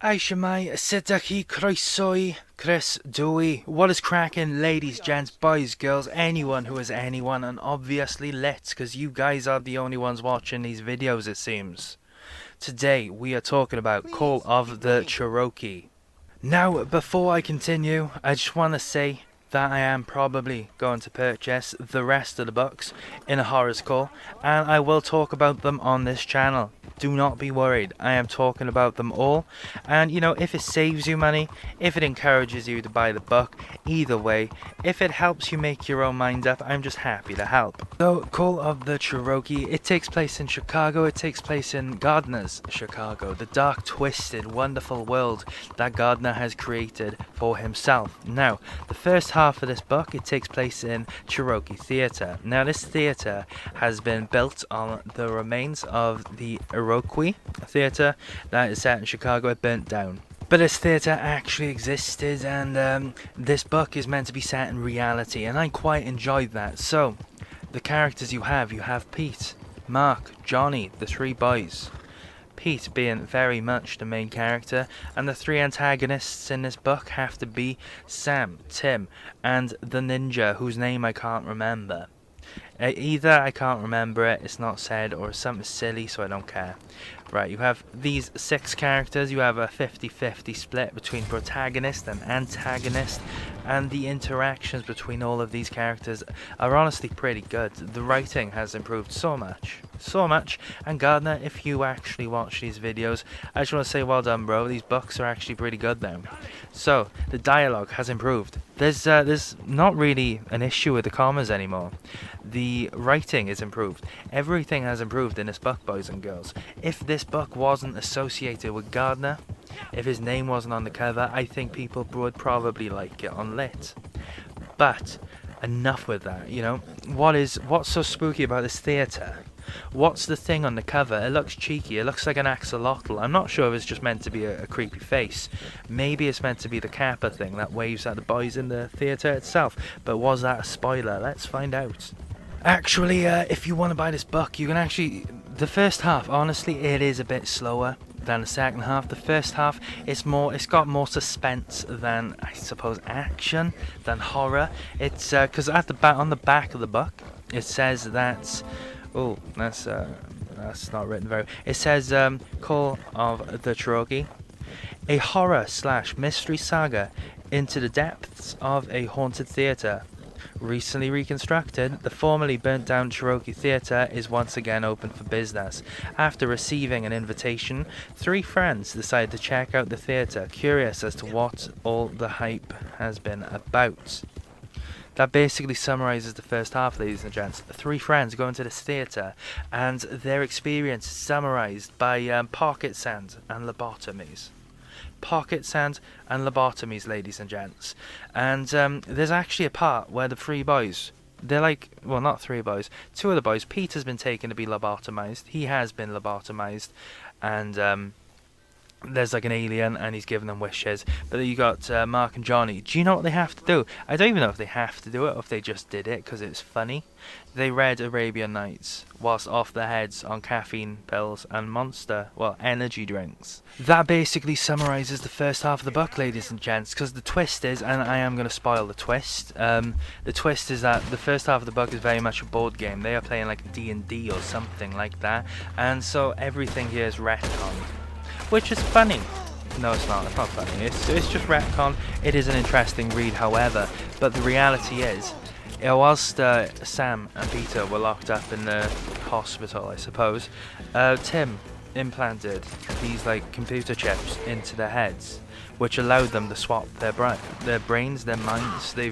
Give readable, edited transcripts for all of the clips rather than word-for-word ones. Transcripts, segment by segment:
Hi Shwmae, Sidaki, Croesoy, Chris, Dewey. What is cracking, ladies, gents, boys, girls, anyone who is anyone, and obviously let's, because you guys are the only ones watching these videos, it seems. Today we are talking about Call of the Cherokee. Now, before I continue, I just want to say that I am probably going to purchase the rest of the books in a horror's call, and I will talk about them on this channel. Do not be worried, I am talking about them all, and you know, if it saves you money, if it encourages you to buy the book, either way, if it helps you make your own mind up, I'm just happy to help. So, Call of the Cherokee, it takes place in Chicago, it takes place in Gardner's Chicago, the dark, twisted, wonderful world that Gardner has created for himself. Now, the first half of this book, it takes place in Cherokee Theatre. Now, this theatre has been built on the remains of the Cherokee Theatre that is set in Chicago. It burnt down. But this theatre actually existed, and this book is meant to be set in reality, and I quite enjoyed that. So, the characters you have Pete, Mark, Johnny, the three boys. Pete being very much the main character, and the three antagonists in this book have to be Sam, Tim, and the ninja whose name I can't remember. Either I can't remember it, it's not said, or something silly, so I don't care. Right, you have these 6 characters, you have a 50-50 split between protagonist and antagonist, and the interactions between all of these characters are honestly pretty good. The writing has improved so much, and Gardner, if you actually watch these videos, I just want to say well done, bro. These books are actually pretty good now. So, the dialogue has improved. There's not really an issue with the commas anymore. The writing is improved. Everything has improved in this book, boys and girls. If this book wasn't associated with Gardner, if his name wasn't on the cover, I think people would probably like it on lit. But enough with that, you know. What's so spooky about this theatre? What's the thing on the cover? It looks cheeky. It looks like an axolotl. I'm not sure if it's just meant to be a creepy face. Maybe it's meant to be the Kappa thing that waves at the boys in the theatre itself. But was that a spoiler? Let's find out. Actually, if you want to buy this book, you can actually... The first half, honestly, it is a bit slower than the second half. The first half, it's got more suspense than, I suppose, action, than horror. It's, because on the back of the book, it says that... Oh, that's not written very... It says, Call of the Cherokee. A horror/mystery saga into the depths of a haunted theatre. Recently reconstructed, the formerly burnt down Cherokee Theatre is once again open for business. After receiving an invitation, 3 friends decide to check out the theatre, curious as to what all the hype has been about. That basically summarizes the first half, ladies and gents. 3 friends go into this theatre, and their experience is summarized by pocket sand and lobotomies. Pocket sand and lobotomies, ladies and gents. And there's actually a part where the 3 boys, they're like, well, not 3 boys, 2 of the boys, Pete has been taken to be lobotomized. He has been lobotomized, and there's like an alien and he's giving them wishes. But then you got Mark and Johnny. Do you know what they have to do? I don't even know if they have to do it or if they just did it because it's funny. They read Arabian Nights whilst off their heads on caffeine pills and energy drinks. That basically summarizes the first half of the book, ladies and gents, because the twist is, and I am going to spoil the twist, the twist is that the first half of the book is very much a board game. They are playing like D&D or something like that, and so everything here is retconned. Which is funny. No, it's not. It's not funny. It's just retcon. It is an interesting read, however. But the reality is, whilst Sam and Peter were locked up in the hospital, I suppose, Tim implanted these like computer chips into their heads, which allowed them to swap their brains, their minds. They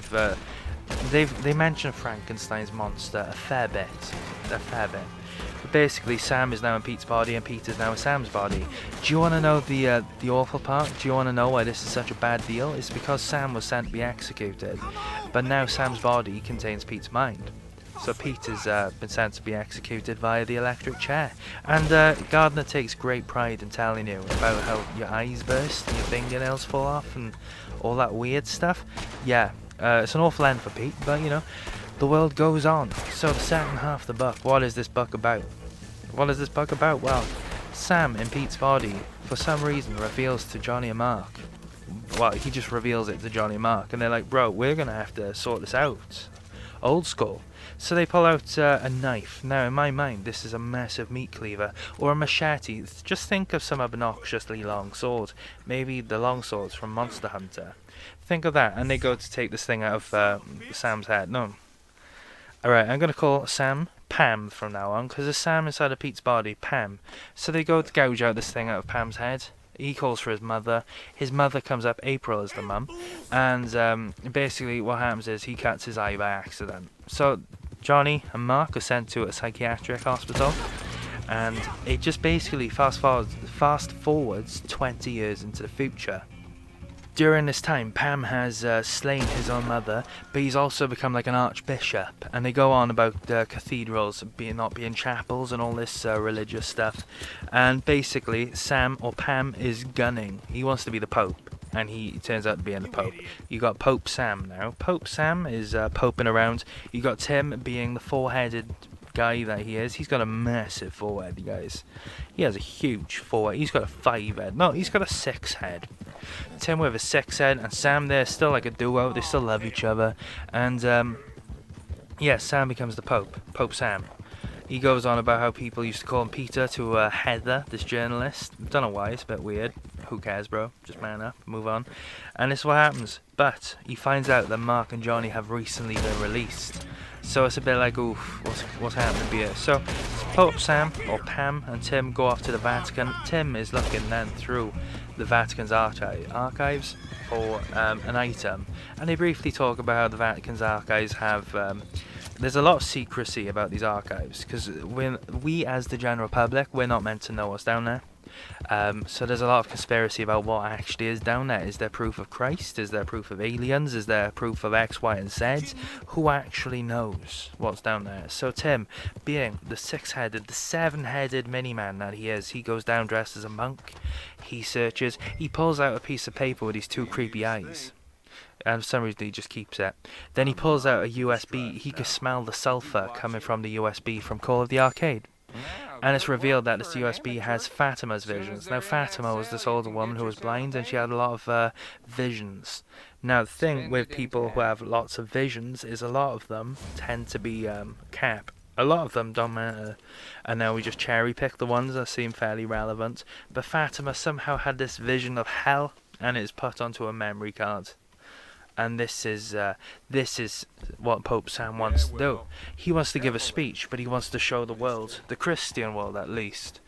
mention Frankenstein's monster a fair bit. But basically, Sam is now in Pete's body and Pete is now in Sam's body. Do you want to know the awful part? Do you want to know why this is such a bad deal? It's because Sam was sent to be executed, but now Sam's body contains Pete's mind. So Pete has been sent to be executed via the electric chair. And Gardner takes great pride in telling you about how your eyes burst and your fingernails fall off and all that weird stuff. Yeah, it's an awful end for Pete, but you know, the world goes on. So the second half of the book, what is this book about? Well, Sam in Pete's body for some reason, reveals to Johnny and Mark. Well, he just reveals it to Johnny and Mark, and they're like, bro, we're going to have to sort this out. Old school. So they pull out a knife. Now, in my mind, this is a massive meat cleaver, or a machete. Just think of some obnoxiously long sword. Maybe the long swords from Monster Hunter. Think of that, and they go to take this thing out of Sam's head. No. Alright, I'm going to call Sam Pam from now on, because there's Sam inside of Pete's body, Pam. So they go to gouge out this thing out of Pam's head. He calls for his mother. His mother comes up, April is the mum. And basically what happens is he cuts his eye by accident. So Johnny and Mark are sent to a psychiatric hospital. And it just basically fast forwards 20 years into the future. During this time, Pam has slain his own mother, but he's also become like an archbishop. And they go on about cathedrals not being chapels and all this religious stuff. And basically, Sam, or Pam, is gunning. He wants to be the Pope, and he turns out to be the Pope. You got Pope Sam now. Pope Sam is poping around. You got Tim being the four-headed guy that he is. He's got a massive forehead, you guys. He has a huge forehead. He's got a 5 head. No, he's got a 6 head. Tim with a 6 head, and Sam, they're still like a duo. They still love each other. And yeah, Sam becomes the Pope. Pope Sam. He goes on about how people used to call him Peter to Heather, this journalist. Don't know why, it's a bit weird. Who cares, bro? Just man up, move on. And this is what happens. But he finds out that Mark and Johnny have recently been released. So it's a bit like, oof, what's happening here? So Pope Sam, or Pam, and Tim go off to the Vatican. Tim is looking then through the Vatican's archives for an item. And they briefly talk about how the Vatican's archives have... there's a lot of secrecy about these archives, because we as the general public, we're not meant to know what's down there. So there's a lot of conspiracy about what actually is down there. Is there proof of Christ? Is there proof of aliens? Is there proof of X, Y, and Z? Who actually knows what's down there? So Tim, being the 6-headed, the 7-headed mini-man that he is, he goes down dressed as a monk. He searches. He pulls out a piece of paper with these 2 creepy eyes. And for some reason he just keeps it. Then he pulls out a USB. He can smell the sulfur coming from the USB from Call of the Arcade. And it's revealed that this USB has Fatima's visions. Now Fatima was this older woman who was blind, and she had a lot of visions. Now the thing with people who have lots of visions is a lot of them tend to be cap. A lot of them don't matter. And now we just cherry pick the ones that seem fairly relevant. But Fatima somehow had this vision of hell, and it's put onto a memory card. And this is what Pope Sam wants to do. He wants to give a speech, but he wants to show the world, the Christian world at least,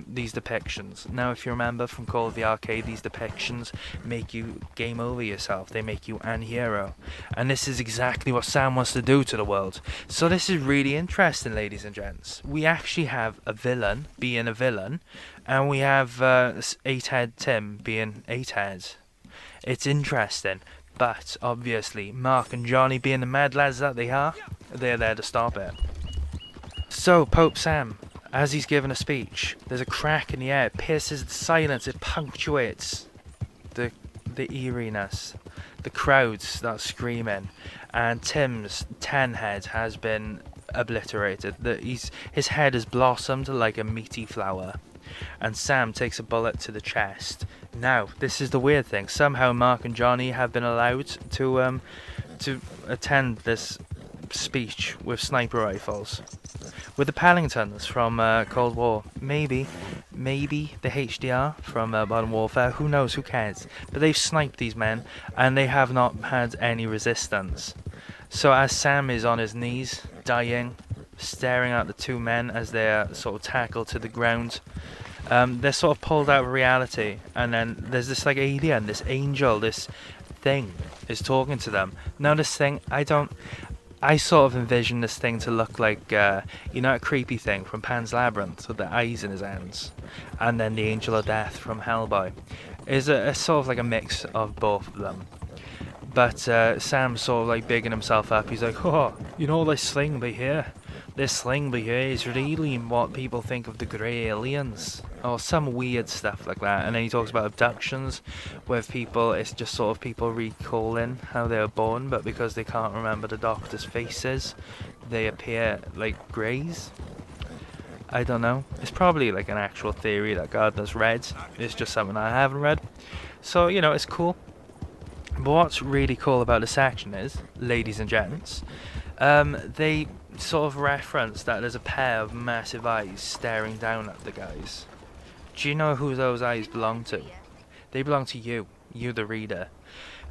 these depictions. Now, if you remember from Call of the Arcade, these depictions make you game over yourself. They make you an hero. And this is exactly what Sam wants to do to the world. So this is really interesting, ladies and gents. We actually have a villain being a villain, and we have 8-head Tim being 8-head. It's interesting. But, obviously, Mark and Johnny, being the mad lads that they are, they're there to stop it. So, Pope Sam, as he's giving a speech, there's a crack in the air. It pierces the silence. It punctuates the eeriness. The crowd start screaming. And Tim's 10 head has been obliterated. His head has blossomed like a meaty flower. And Sam takes a bullet to the chest. Now, this is the weird thing. Somehow Mark and Johnny have been allowed to attend this speech with sniper rifles. With the Pellingtons from Cold War. Maybe the HDR from Modern Warfare. Who knows, who cares? But they've sniped these men, and they have not had any resistance. So as Sam is on his knees, dying, staring at the 2 men as they're sort of tackled to the ground, they're sort of pulled out of reality, and then there's this like alien, this angel, this thing is talking to them. Now this thing, I sort of envision this thing to look like, you know, a creepy thing from Pan's Labyrinth with the eyes in his hands, and then the Angel of Death from Hellboy. Is a sort of like a mix of both of them. But Sam's sort of like bigging himself up. He's like, oh, you know, this sling by here. This sling by here is really what people think of the grey aliens. Or some weird stuff like that. And then he talks about abductions with people. It's just sort of people recalling how they were born, but because they can't remember the doctor's faces, they appear like greys. I don't know. It's probably like an actual theory that Gardner's read. It's just something I haven't read. So, you know, it's cool. But what's really cool about this section is, ladies and gents, they sort of reference that there's a pair of massive eyes staring down at the guys. Do you know who those eyes belong to? They belong to you the reader.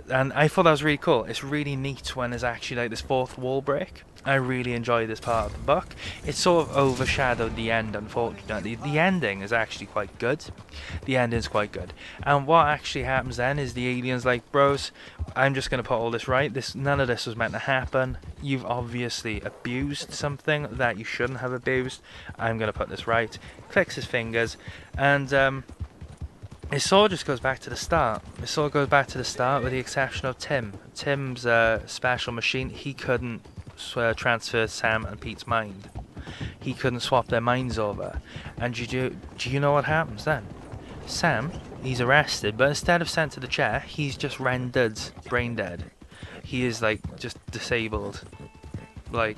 And I thought that was really cool. It's really neat when there's actually like this fourth wall break. I really enjoy this part of the book. It sort of overshadowed the end, unfortunately. The ending is actually quite good. The ending's quite good. And what actually happens then is the alien's like, bros, I'm just going to put all this right. None of this was meant to happen. You've obviously abused something that you shouldn't have abused. I'm going to put this right. Clicks his fingers, and it sort of just goes back to the start. It sort of goes back to the start with the exception of Tim. Tim's special machine, he couldn't transfer Sam and Pete's mind. He couldn't swap their minds over. And do you know what happens then? Sam, he's arrested, but instead of sent to the chair, he's just rendered brain dead. He is like just disabled. Like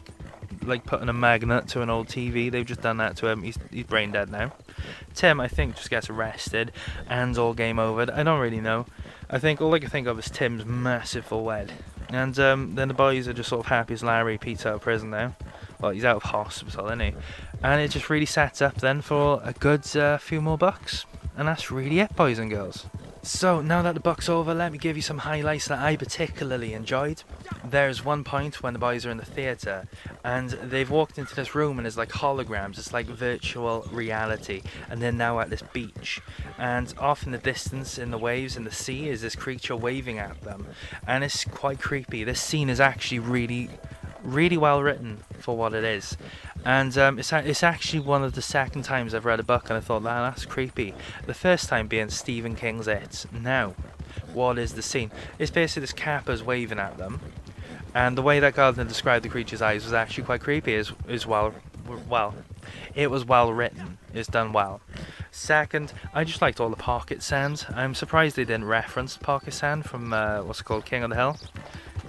putting a magnet to an old TV. They've just done that to him. He's brain dead now. Tim, I think, just gets arrested and all game over. I don't really know. I think all I can think of is Tim's massive full head. And then the boys are just sort of happy as Larry. Pete's out of prison now. Well, he's out of hospital, isn't he? And it just really sets up then for a good few more books. And that's really it, boys and girls. So, now that the book's over, let me give you some highlights that I particularly enjoyed. There's one point when the boys are in the theatre, and they've walked into this room and there's like holograms, it's like virtual reality, and they're now at this beach. And off in the distance, in the waves, in the sea, is this creature waving at them. And it's quite creepy. This scene is actually really well written for what it is. And it's actually one of the second times I've read a book and I thought, that's creepy. The first time being Stephen King's It. Now, what is the scene? It's basically this Kappa's waving at them, and the way that Gardner described the creature's eyes was actually quite creepy. It was well written. It's done well. Second, I just liked all the pocket sounds. I'm surprised they didn't reference the pocket sound from what's it called, King of the Hill.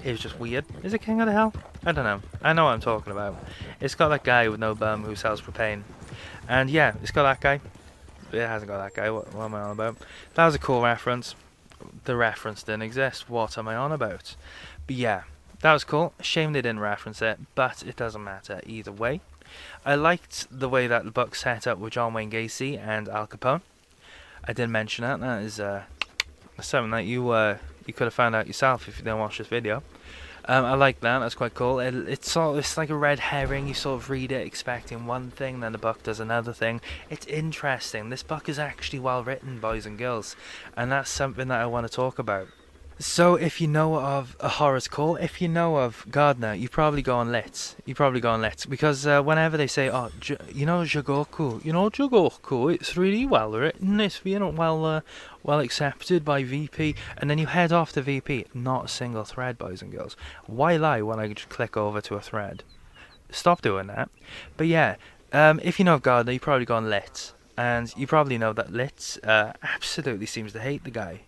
It was just weird. Is it King of the Hill? I don't know. I know what I'm talking about. It's got that guy with no bum who sells propane. And yeah, it's got that guy. It hasn't got that guy. What am I on about? That was a cool reference. The reference didn't exist. What am I on about? But yeah, that was cool. Shame they didn't reference it, but it doesn't matter either way. I liked the way that the book set up with John Wayne Gacy and Al Capone. I didn't mention that. That is something that you could have found out yourself if you didn't watch this video. I like that. That's quite cool. It's like a red herring. You sort of read it expecting one thing, then the book does another thing. It's interesting. This book is actually well written, boys and girls, and that's something that I want to talk about. So, if you know of a horror's call, if you know of Gardner, you probably go on Lit. Because whenever they say, Jogoku, it's really well written, it's well accepted by VP, and then you head off to VP, not a single thread, boys and girls. Why lie when I could just click over to a thread? Stop doing that. But yeah, if you know of Gardner, you probably go on Lit, and you probably know that Lit absolutely seems to hate the guy.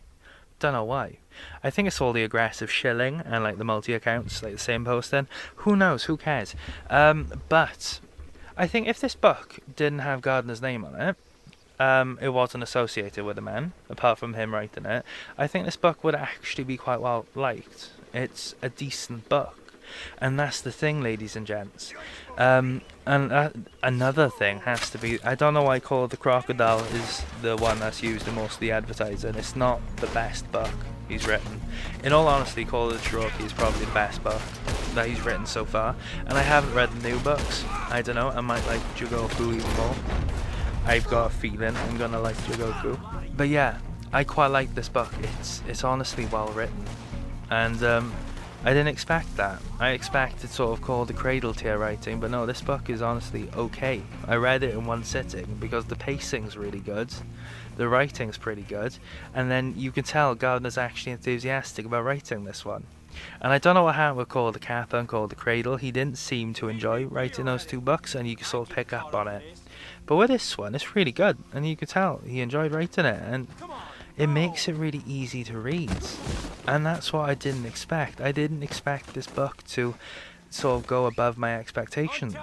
Don't know why. I think it's all the aggressive shilling and like the multi-accounts, like the same posting. Who knows? Who cares? But I think if this book didn't have Gardner's name on it, it wasn't associated with the man, apart from him writing it, I think this book would actually be quite well liked. It's a decent book. And that's the thing, ladies and gents. And another thing has to be, I don't know why Call of the Crocodile is the one that's used in most of the advertising. It's not the best book he's written. In all honesty, Call of the Cherokee is probably the best book that he's written so far. And I haven't read the new books. I don't know, I might like Jogoku even more. I've got a feeling I'm gonna like Jogoku. But yeah, I quite like this book. It's honestly well written. And I didn't expect that. I expected sort of Call the Cradle tier writing, but no, this book is honestly okay. I read it in one sitting because the pacing's really good, the writing's pretty good, and then you can tell Gardner's actually enthusiastic about writing this one. And I don't know what happened with Call the Kappa and Call the Cradle. He didn't seem to enjoy writing those two books, and you can sort of pick up on it. But with this one, it's really good, and you can tell he enjoyed writing it, and it makes it really easy to read. And that's what I didn't expect. I didn't expect this book to sort of go above my expectations.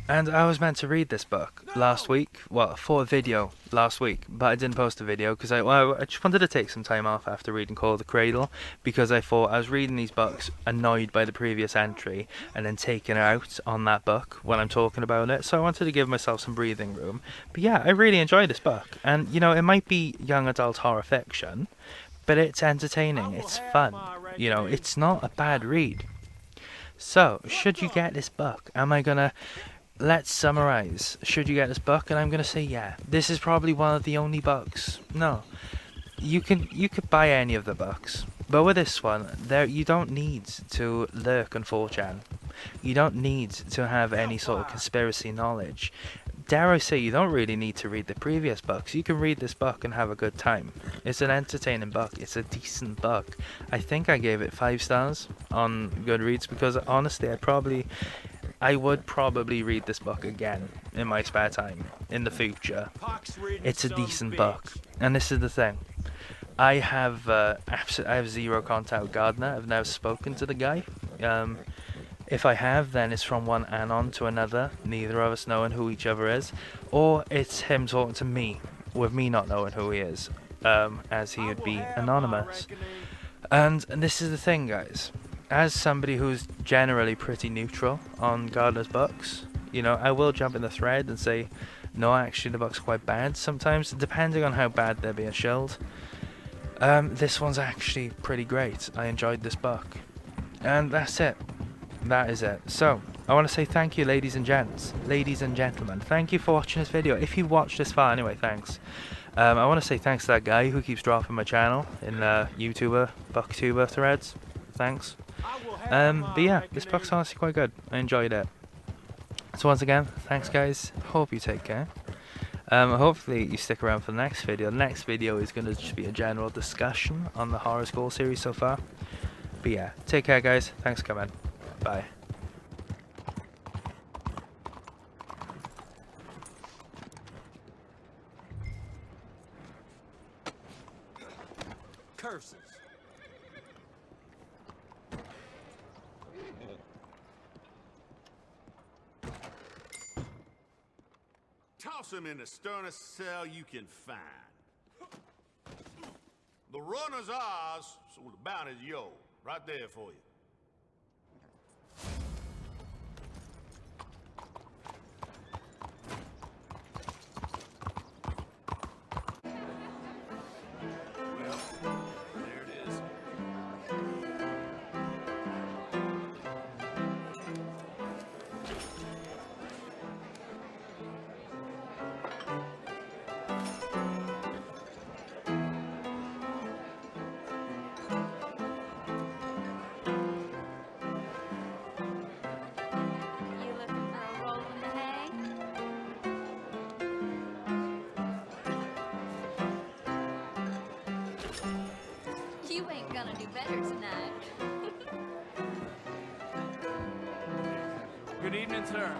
And I was meant to read this book last week, well, for a video last week, but I didn't post a video because I just wanted to take some time off after reading Call of the Cradle, because I thought I was reading these books annoyed by the previous entry and then taking it out on that book when I'm talking about it, so I wanted to give myself some breathing room. But yeah, I really enjoyed this book, and you know, it might be young adult horror fiction, but it's entertaining, it's fun, you know, it's not a bad read. So, should you get this book? Am I gonna... Let's summarize. Should you get this book? And I'm gonna say yeah. This is probably one of the only books. No, you could buy any of the books, but with this one, you don't need to lurk on 4chan. You don't need to have any sort of conspiracy knowledge. Dare I say, you don't really need to read the previous books. You can read this book and have a good time. It's an entertaining book. It's a decent book. I think I gave it 5 stars on Goodreads because honestly, I would probably read this book again in my spare time in the future. It's a decent book, and this is the thing. I have zero contact with Gardner. I've never spoken to the guy. If I have, then it's from one anon to another, neither of us knowing who each other is, or it's him talking to me, with me not knowing who he is, as he would be anonymous. And this is the thing, guys. As somebody who's generally pretty neutral on Gardner's books, you know, I will jump in the thread and say, no, actually the book's quite bad sometimes, depending on how bad they're being shilled. This one's actually pretty great. I enjoyed this book. And that's it. That is it. So, I want to say thank you, ladies and gents. Ladies and gentlemen, thank you for watching this video. If you watched this far, anyway, thanks. I want to say thanks to that guy who keeps dropping my channel in YouTuber, Booktuber threads. Thanks. But yeah, this book's honestly quite good. I enjoyed it. So once again, thanks guys. Hope you take care. Hopefully you stick around for the next video. The next video is going to just be a general discussion on the Horror School series so far. But yeah, take care guys. Thanks for coming. Bye. Curses. Toss him in the sternest cell you can find. The runner's ours, so the bounty's yours. Right there for you. You ain't gonna do better tonight. Good evening, sir.